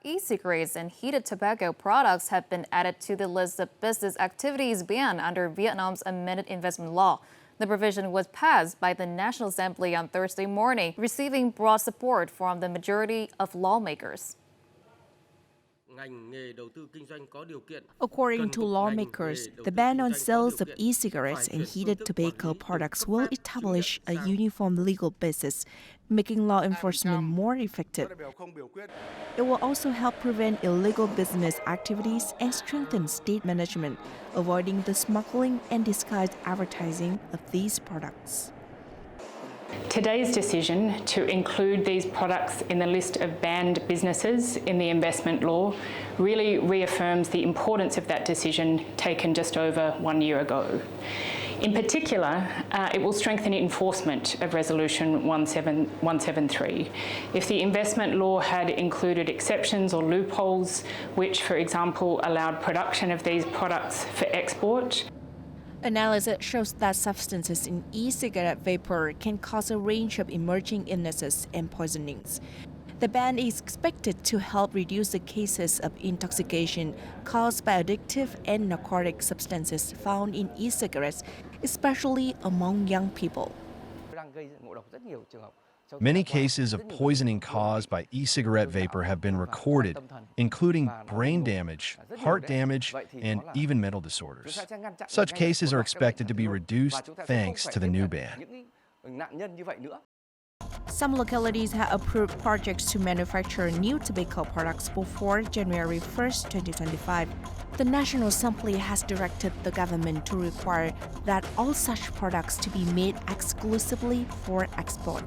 E-cigarettes and heated tobacco products have been added to the list of business activities banned under Vietnam's amended investment law. The provision was passed by the National Assembly on Thursday morning, receiving broad support from the majority of lawmakers. According to lawmakers, the ban on sales of e-cigarettes and heated tobacco products will establish a uniform legal basis, making law enforcement more effective. It will also help prevent illegal business activities and strengthen state management, avoiding the smuggling and disguised advertising of these products. Today's decision to include these products in the list of banned businesses in the investment law really reaffirms the importance of that decision taken just over 1 year ago. In particular, it will strengthen enforcement of Resolution 173. If the investment law had included exceptions or loopholes, which, for example, allowed production of these products for export, analysis shows that substances in e-cigarette vapor can cause a range of emerging illnesses and poisonings. The ban is expected to help reduce the cases of intoxication caused by addictive and narcotic substances found in e-cigarettes, especially among young people. Many cases of poisoning caused by e-cigarette vapor have been recorded, including brain damage, heart damage, and even mental disorders. Such cases are expected to be reduced thanks to the new ban. Some localities have approved projects to manufacture new tobacco products before January 1, 2025. The National Assembly has directed the government to require that all such products to be made exclusively for export.